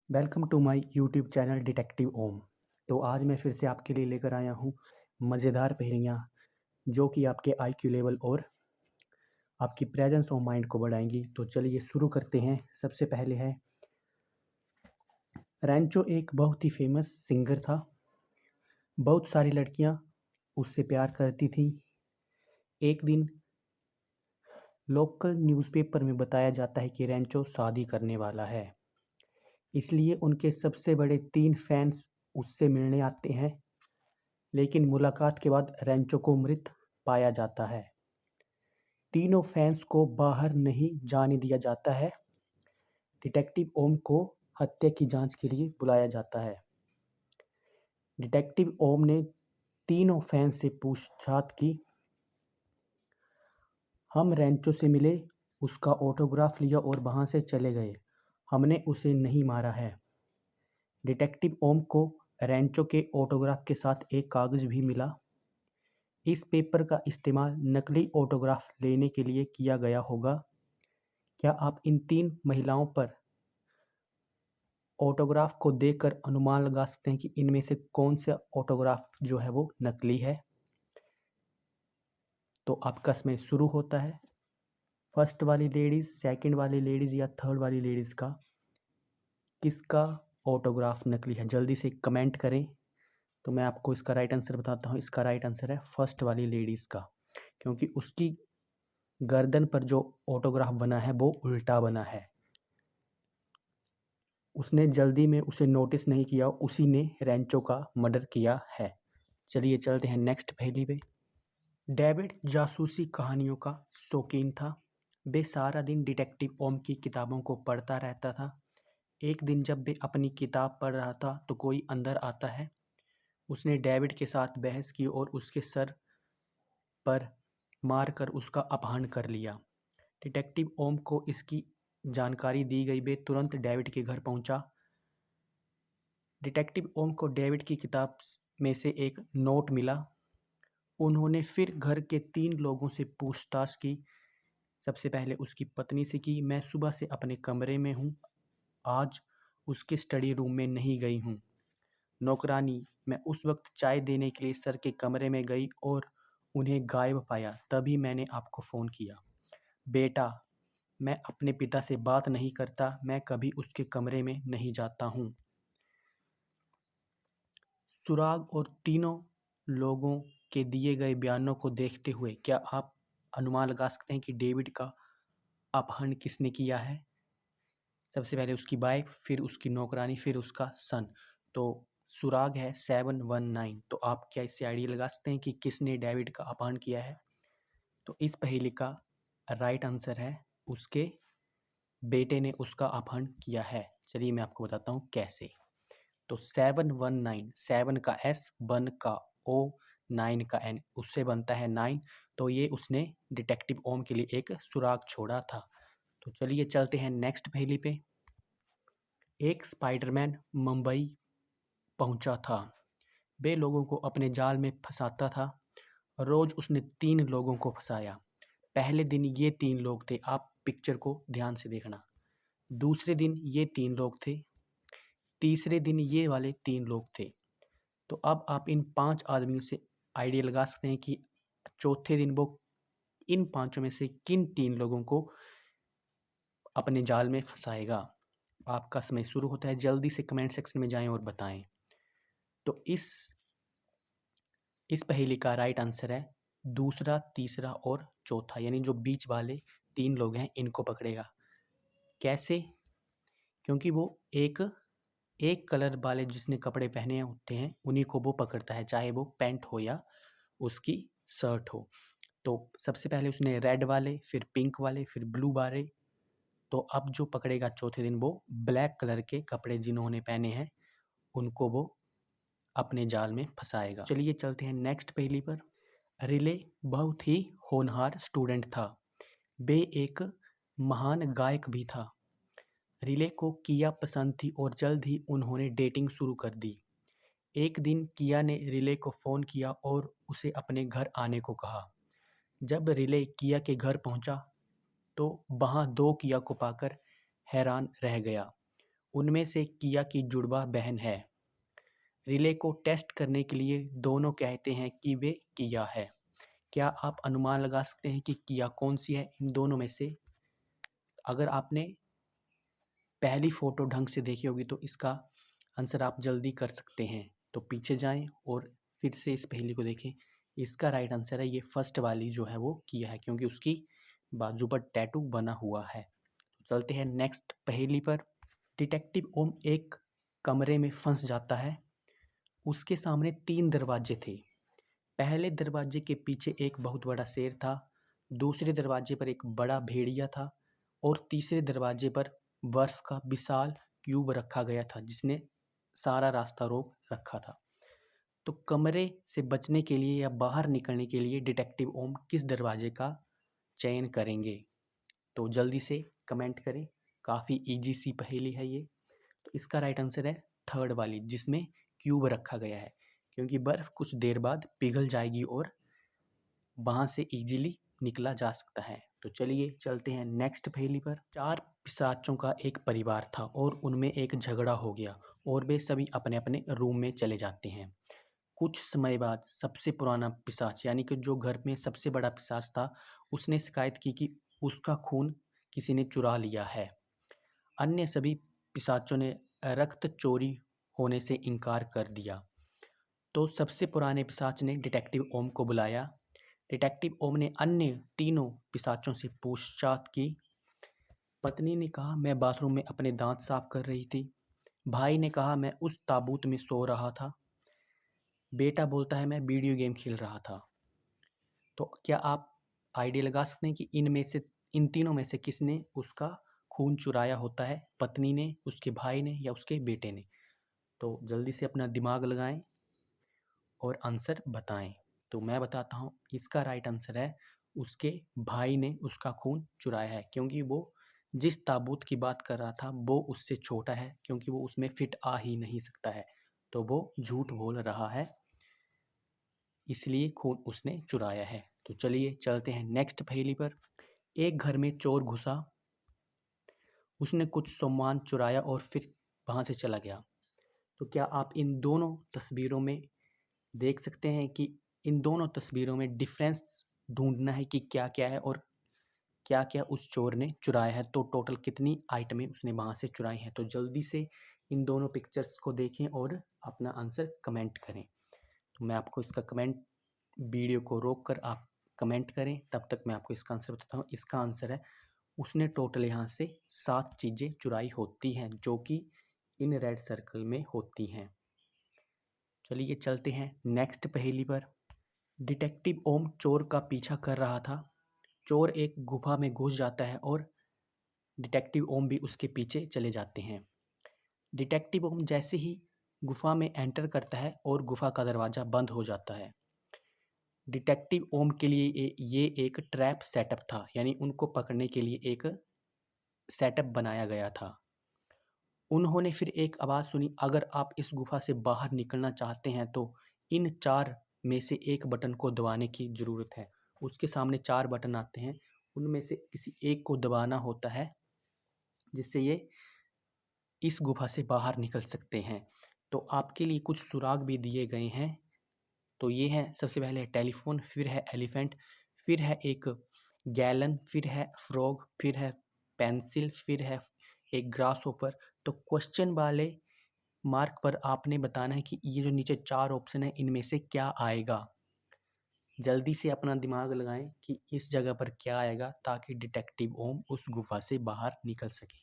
Welcome to my YouTube channel detective Om. तो आज मैं फिर से आपके लिए लेकर आया हूँ मज़ेदार पहेलियाँ जो कि आपके आईक्यू लेवल और आपकी प्रेजेंस ऑफ माइंड को बढ़ाएंगी। तो चलिए शुरू करते हैं। सबसे पहले है, रैंचो एक बहुत ही फेमस सिंगर था। बहुत सारी लड़कियाँ उससे प्यार करती थीं। एक दिन लोकल न्यूज़पेपर में बताया जाता है कि रैंचो शादी करने वाला है। इसलिए उनके सबसे बड़े 3 फैंस उससे मिलने आते हैं। लेकिन मुलाकात के बाद रैंचो को मृत पाया जाता है। तीनों फैंस को बाहर नहीं जाने दिया जाता है। डिटेक्टिव ओम को हत्या की जांच के लिए बुलाया जाता है। डिटेक्टिव ओम ने तीनों फैंस से पूछताछ की। हम रैंचो से मिले, उसका ऑटोग्राफ लिया और वहां से चले गए। हमने उसे नहीं मारा है। डिटेक्टिव ओम को रैंचो के ऑटोग्राफ के साथ एक कागज भी मिला। इस पेपर का इस्तेमाल नकली ऑटोग्राफ लेने के लिए किया गया होगा। क्या आप इन 3 महिलाओं पर ऑटोग्राफ को देखकर अनुमान लगा सकते हैं कि इनमें से कौन सा ऑटोग्राफ जो है वो नकली है? तो आपका समय शुरू होता है। फर्स्ट वाली लेडीज, सेकंड वाली लेडीज या थर्ड वाली लेडीज का किसका ऑटोग्राफ नकली है? जल्दी से कमेंट करें। तो मैं आपको इसका राइट आंसर बताता हूँ। इसका राइट आंसर है फर्स्ट वाली लेडीज का, क्योंकि उसकी गर्दन पर जो ऑटोग्राफ बना है वो उल्टा बना है। उसने जल्दी में उसे नोटिस नहीं किया, उसी ने रैंचो का मर्डर किया है। चलिए चलते हैं नेक्स्ट पहेली पे। डेविड जासूसी कहानियों का शौकीन था। वे सारा दिन डिटेक्टिव ओम की किताबों को पढ़ता रहता था। एक दिन जब वे अपनी किताब पढ़ रहा था तो कोई अंदर आता है। उसने डेविड के साथ बहस की और उसके सर पर मारकर उसका अपहरण कर लिया। डिटेक्टिव ओम को इसकी जानकारी दी गई। वे तुरंत डेविड के घर पहुंचा। डिटेक्टिव ओम को डेविड की किताब में से एक नोट मिला। उन्होंने फिर घर के 3 लोगों से पूछताछ की। सबसे पहले उसकी पत्नी से की। मैं सुबह से अपने कमरे में हूँ, आज उसके स्टडी रूम में नहीं गई हूँ। नौकरानी, मैं उस वक्त चाय देने के लिए सर के कमरे में गई और उन्हें गायब पाया, तभी मैंने आपको फ़ोन किया। बेटा, मैं अपने पिता से बात नहीं करता, मैं कभी उसके कमरे में नहीं जाता हूँ। सुराग और तीनों लोगों के दिए गए बयानों को देखते हुए क्या आप अनुमान लगा सकते हैं कि डेविड का अपहरण किसने किया है? सबसे पहले उसकी वाइफ, फिर उसकी नौकरानी, फिर उसका सन। तो सुराग है 719। तो आप क्या इससे आइडिया लगा सकते हैं कि किसने डेविड का अपहरण किया है? तो इस पहेली का राइट आंसर है उसके बेटे ने उसका अपहरण किया है। चलिए मैं आपको बताता हूँ कैसे। तो 719, 7 का S, 1 का O, 9 का N, उससे बनता है 9। तो ये उसने डिटेक्टिव ओम के लिए एक सुराग छोड़ा था। तो चलिए चलते हैं नेक्स्ट पहेली पे। एक स्पाइडरमैन मुंबई पहुंचा था। वे लोगों को अपने जाल में फंसाता था। रोज उसने 3 लोगों को फंसाया। पहले दिन ये 3 लोग थे, आप पिक्चर को ध्यान से देखना। दूसरे दिन ये 3 लोग थे। तीसरे दिन ये वाले 3 लोग थे। तो अब आप इन 5 आदमियों से आइडिया लगा सकते हैं कि चौथे दिन वो इन पांचों में से किन 3 लोगों को अपने जाल में फंसाएगा। आपका समय शुरू होता है। जल्दी से कमेंट सेक्शन में जाएं और बताएं। तो इस पहेली का राइट आंसर है दूसरा, तीसरा और चौथा, यानी जो बीच वाले 3 लोग हैं इनको पकड़ेगा। कैसे? क्योंकि वो एक कलर वाले जिसने कपड़े पहने होते हैं उन्हीं को वो पकड़ता है, चाहे वो पैंट हो या उसकी शर्ट हो। तो सबसे पहले उसने रेड वाले, फिर पिंक वाले, फिर ब्लू वाले। तो अब जो पकड़ेगा चौथे दिन वो ब्लैक कलर के कपड़े जिन्होंने पहने हैं उनको वो अपने जाल में फंसाएगा। चलिए चलते हैं नेक्स्ट पहेली पर। रिले बहुत ही होनहार स्टूडेंट था। वे एक महान गायक भी था। रिले को किया पसंद थी और जल्द ही उन्होंने डेटिंग शुरू कर दी। एक दिन किया ने रिले को फ़ोन किया और उसे अपने घर आने को कहा। जब रिले किया के घर पहुंचा तो वहां 2 किया को पाकर हैरान रह गया। उनमें से किया की जुड़वा बहन है। रिले को टेस्ट करने के लिए दोनों कहते हैं कि वे किया है। क्या आप अनुमान लगा सकते हैं कि किया कौन सी है इन दोनों में से? अगर आपने पहली फोटो ढंग से देखी होगी तो इसका आंसर आप जल्दी कर सकते हैं। तो पीछे जाएं और फिर से इस पहेली को देखें। इसका राइट आंसर है ये फर्स्ट वाली जो है वो किया है, क्योंकि उसकी बाजू पर टैटू बना हुआ है। तो चलते हैं नेक्स्ट पहेली पर। डिटेक्टिव ओम एक कमरे में फंस जाता है। उसके सामने 3 दरवाजे थे। पहले दरवाजे के पीछे एक बहुत बड़ा शेर था, दूसरे दरवाजे पर एक बड़ा भेड़िया था और तीसरे दरवाजे पर बर्फ का विशाल क्यूब रखा गया था जिसने सारा रास्ता रोक रखा था। तो कमरे से बचने के लिए या बाहर निकलने के लिए डिटेक्टिव ओम किस दरवाजे का चयन करेंगे? तो जल्दी से कमेंट करें। काफ़ी इजी सी पहेली है ये। तो इसका राइट आंसर है थर्ड वाली, जिसमें क्यूब रखा गया है, क्योंकि बर्फ़ कुछ देर बाद पिघल जाएगी और वहाँ से इजीली निकला जा सकता है। तो चलिए चलते हैं नेक्स्ट पहेली पर। 4 पिशाचों का एक परिवार था और उनमें एक झगड़ा हो गया और वे सभी अपने अपने रूम में चले जाते हैं। कुछ समय बाद सबसे पुराना पिशाच, यानी कि जो घर में सबसे बड़ा पिशाच था, उसने शिकायत की कि उसका खून किसी ने चुरा लिया है। अन्य सभी पिशाचों ने रक्त चोरी होने से इनकार कर दिया। तो सबसे पुराने पिशाच ने डिटेक्टिव ओम को बुलाया। डिटेक्टिव ओम ने अन्य तीनों पिशाचों से पूछताछ की। पत्नी ने कहा, मैं बाथरूम में अपने दांत साफ कर रही थी। भाई ने कहा, मैं उस ताबूत में सो रहा था। बेटा बोलता है, मैं वीडियो गेम खेल रहा था। तो क्या आप आइडिया लगा सकते हैं कि इन तीनों में से किसने उसका खून चुराया होता है? पत्नी ने, उसके भाई ने, या उसके बेटे ने? तो जल्दी से अपना दिमाग लगाएं और आंसर बताएं। तो मैं बताता हूँ, इसका राइट आंसर है उसके भाई ने उसका खून चुराया है, क्योंकि वो जिस ताबूत की बात कर रहा था वो उससे छोटा है, क्योंकि वो उसमें फिट आ ही नहीं सकता है। तो वो झूठ बोल रहा है, इसलिए खून उसने चुराया है। तो चलिए चलते हैं नेक्स्ट पहेली पर। एक घर में चोर घुसा, उसने कुछ सामान चुराया और फिर वहाँ से चला गया। तो क्या आप इन दोनों तस्वीरों में देख सकते हैं कि इन दोनों तस्वीरों में डिफरेंस ढूंढना है कि क्या क्या है और क्या क्या उस चोर ने चुराया है। तो टोटल कितनी आइटमें उसने वहाँ से चुराई हैं? तो जल्दी से इन दोनों पिक्चर्स को देखें और अपना आंसर कमेंट करें। तो मैं आपको इसका कमेंट, वीडियो को रोक कर आप कमेंट करें, तब तक मैं आपको इसका आंसर बताता हूँ। इसका आंसर है, उसने टोटल यहाँ से 7 चीज़ें चुराई होती हैं, जो कि इन रेड सर्कल में होती हैं। चलिए चलते हैं नेक्स्ट पहेली पर। डिटेक्टिव ओम चोर का पीछा कर रहा था। चोर एक गुफा में घुस जाता है और डिटेक्टिव ओम भी उसके पीछे चले जाते हैं। डिटेक्टिव ओम जैसे ही गुफा में एंटर करता है और गुफा का दरवाज़ा बंद हो जाता है। डिटेक्टिव ओम के लिए ये एक ट्रैप सेटअप था, यानी उनको पकड़ने के लिए एक सेटअप बनाया गया था। उन्होंने फिर एक आवाज़ सुनी, अगर आप इस गुफा से बाहर निकलना चाहते हैं तो इन 4 में से एक बटन को दबाने की ज़रूरत है। उसके सामने 4 बटन आते हैं, उनमें से किसी एक को दबाना होता है, जिससे ये इस गुफा से बाहर निकल सकते हैं। तो आपके लिए कुछ सुराग भी दिए गए हैं। तो ये है, सबसे पहले है टेलीफोन, फिर है एलिफेंट, फिर है एक गैलन, फिर है फ्रॉग, फिर है पेंसिल, फिर है एक ग्रास होपर। तो क्वेश्चन वाले मार्क पर आपने बताना है कि ये जो नीचे 4 ऑप्शन है इनमें से क्या आएगा। जल्दी से अपना दिमाग लगाएं कि इस जगह पर क्या आएगा, ताकि डिटेक्टिव ओम उस गुफा से बाहर निकल सके।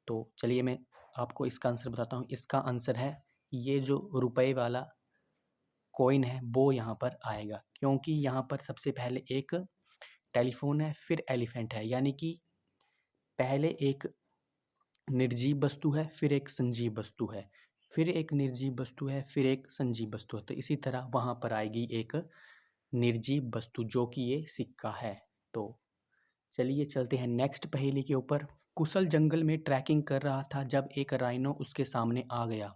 तो चलिए मैं आपको इसका आंसर बताता हूँ। इसका आंसर है, ये जो रुपए वाला कॉइन है वो यहाँ पर आएगा, क्योंकि यहाँ पर सबसे पहले एक टेलीफोन है, फिर एलिफेंट है, यानी कि पहले एक निर्जीव वस्तु है, फिर एक संजीव वस्तु है, फिर एक निर्जीव वस्तु है, फिर एक संजीव वस्तु है। तो इसी तरह वहाँ पर आएगी एक निर्जीव वस्तु, जो कि ये सिक्का है। तो चलिए चलते हैं नेक्स्ट पहेली के ऊपर। कुशल जंगल में ट्रैकिंग कर रहा था जब एक राइनो उसके सामने आ गया।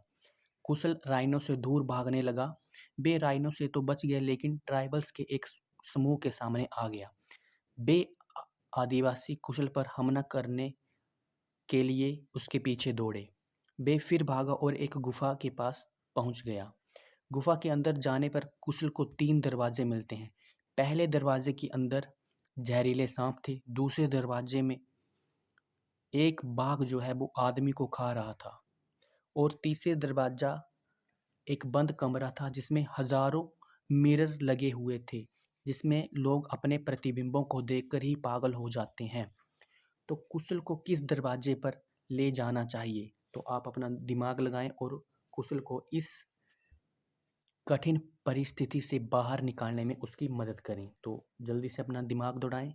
कुशल राइनो से दूर भागने लगा। बे राइनो से तो बच गया, लेकिन ट्राइबल्स के एक समूह के सामने आ गया। बे आदिवासी कुशल पर हमला करने के लिए उसके पीछे दौड़े। वे फिर भागा और एक गुफा के पास पहुंच गया। गुफा के अंदर जाने पर कुशल को 3 दरवाजे मिलते हैं। पहले दरवाजे के अंदर जहरीले सांप थे। दूसरे दरवाजे में एक बाघ जो है वो आदमी को खा रहा था। और तीसरे दरवाजा एक बंद कमरा था जिसमें हजारों मिरर लगे हुए थे, जिसमें लोग अपने प्रतिबिंबों को देखकर ही पागल हो जाते हैं। तो कुशल को किस दरवाजे पर ले जाना चाहिए? तो आप अपना दिमाग लगाएं और कुशल को इस कठिन परिस्थिति से बाहर निकालने में उसकी मदद करें। तो जल्दी से अपना दिमाग दौड़ाएं।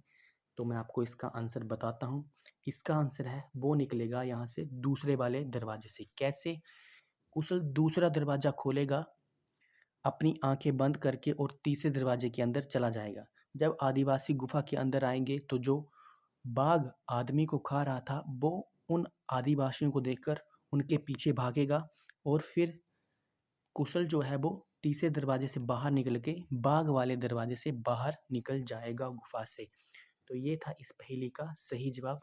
तो मैं आपको इसका आंसर बताता हूँ। इसका आंसर है वो निकलेगा यहाँ से दूसरे वाले दरवाजे से। कैसे? कुशल दूसरा दरवाजा खोलेगा अपनी आंखें बंद करके और तीसरे दरवाजे के अंदर चला जाएगा। जब आदिवासी गुफा के अंदर आएंगे तो जो बाघ आदमी को खा रहा था वो उन आदिवासियों को देखकर उनके पीछे भागेगा और फिर कुशल जो है वो तीसरे दरवाजे से बाहर निकल के बाघ वाले दरवाजे से बाहर निकल जाएगा गुफा से। तो ये था इस पहेली का सही जवाब।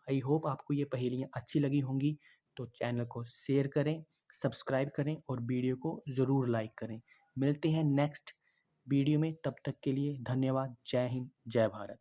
आई होप आपको ये पहेलियाँ अच्छी लगी होंगी। तो चैनल को शेयर करें, सब्सक्राइब करें और वीडियो को ज़रूर लाइक करें। मिलते हैं नेक्स्ट वीडियो में, तब तक के लिए धन्यवाद। जय हिंद, जय भारत।